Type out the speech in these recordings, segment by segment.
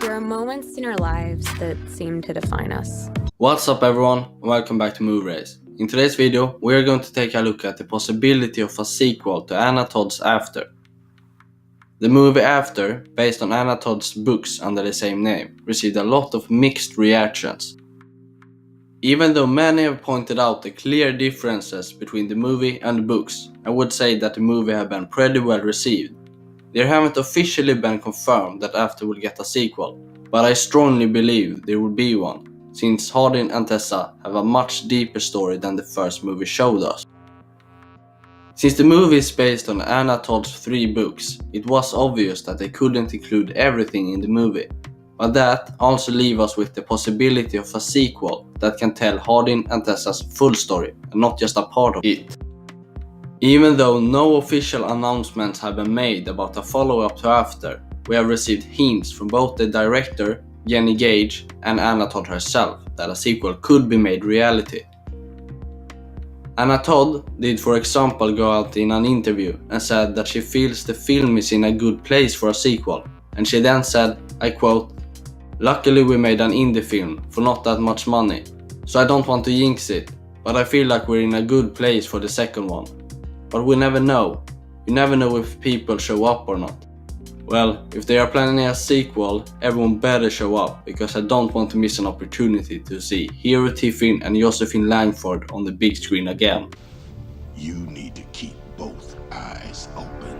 There are moments in our lives that seem to define us. What's up everyone, and welcome back to Raze. In today's video, we are going to take a look at the possibility of a sequel to Anna Todd's After. The movie After, based on Anna Todd's books under the same name, received a lot of mixed reactions. Even though many have pointed out the clear differences between the movie and the books, I would say that the movie have been pretty well received. There haven't officially been confirmed that After will get a sequel, but I strongly believe there will be one, since Hardin and Tessa have a much deeper story than the first movie showed us. Since the movie is based on Anna Todd's 3 books, it was obvious that they couldn't include everything in the movie, but that also leaves us with the possibility of a sequel that can tell Hardin and Tessa's full story and not just a part of it. Even though no official announcements have been made about a follow-up to After, we have received hints from both the director, Gage and Anna Todd herself that a sequel could be made reality. Anna Todd did for example go out in an interview and said that she feels the film is in a good place for a sequel, and she then said, I quote, "Luckily we made an indie film for not that much money, so I don't want to jinx it, but I feel like we're in a good place for the second one. But we never know. You never know if people show up or not. Well, if they are planning a sequel, everyone better show up, because I don't want to miss an opportunity to see Hero Tiffin and Josephine Langford on the big screen again." You need to keep both eyes open.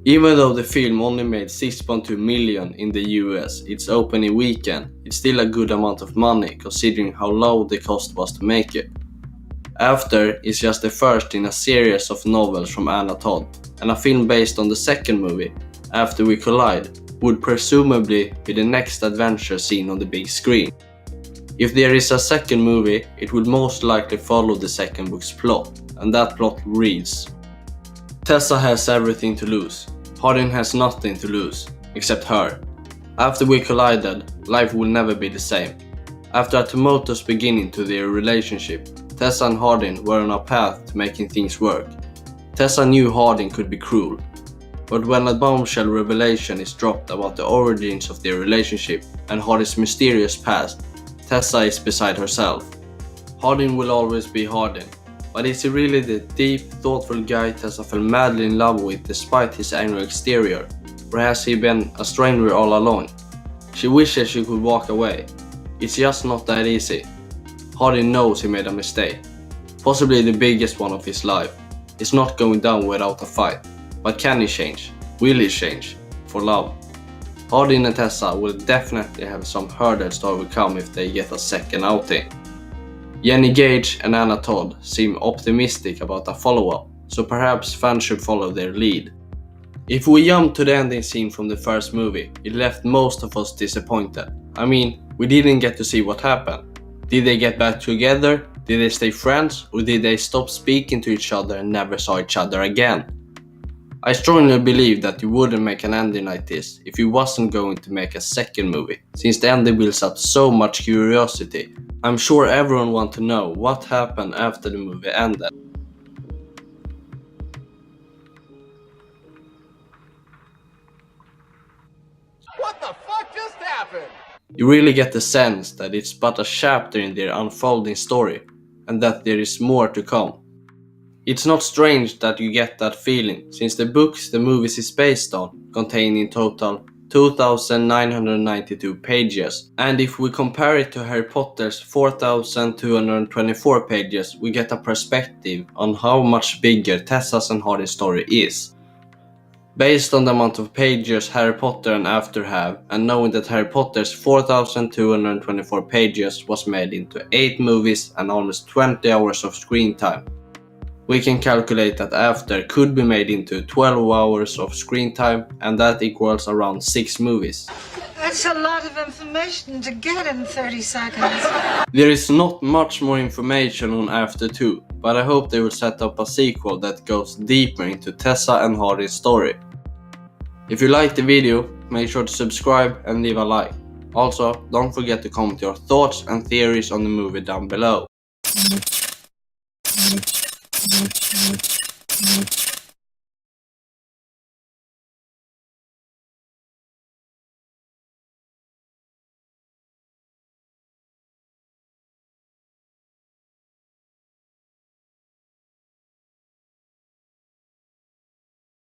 Even though the film only made 6.2 million in the US its opening weekend, it's still a good amount of money considering how low the cost was to make it. After is just the first in a series of novels from Anna Todd, and a film based on the second movie, After We Collide, would presumably be the next adventure seen on the big screen. If there is a second movie, it would most likely follow the second book's plot, and that plot reads: Tessa has everything to lose. Hardin has nothing to lose, except her. After we collided, life will never be the same. After a tumultuous beginning to their relationship, Tessa and Hardin were on a path to making things work. Tessa knew Hardin could be cruel, but when a bombshell revelation is dropped about the origins of their relationship and Hardin's mysterious past, Tessa is beside herself. Hardin will always be Hardin, but is he really the deep, thoughtful guy Tessa fell madly in love with despite his angry exterior, or has he been a stranger all along? She wishes she could walk away. It's just not that easy. Hardin knows he made a mistake, possibly the biggest one of his life. It's not going down without a fight, but can he change? Will he change? For love? Hardin and Tessa will definitely have some hurdles to overcome if they get a second outing. Gage and Anna Todd seem optimistic about a follow-up, so perhaps fans should follow their lead. If we jump to the ending scene from the first movie, it left most of us disappointed. I mean, we didn't get to see what happened. Did they get back together? Did they stay friends? Or did they stop speaking to each other and never saw each other again? I strongly believe that you wouldn't make an ending like this if you wasn't going to make a second movie, since the ending builds up so much curiosity. I'm sure everyone wants to know what happened after the movie ended. What the fuck just happened? You really get the sense that it's but a chapter in their unfolding story, and that there is more to come. It's not strange that you get that feeling, since the books the movie is based on contain in total 2,992 pages, and if we compare it to Harry Potter's 4,224 pages, we get a perspective on how much bigger Tessa's and Hardin's story is. Based on the amount of pages Harry Potter and After have, and knowing that Harry Potter's 4,224 pages was made into 8 movies and almost 20 hours of screen time, we can calculate that After could be made into 12 hours of screen time, and that equals around 6 movies. That's a lot of information to get in 30 seconds. There is not much more information on After 2, but I hope they will set up a sequel that goes deeper into Tessa and Hardin's story. If you liked the video, make sure to subscribe and leave a like. Also, don't forget to comment your thoughts and theories on the movie down below.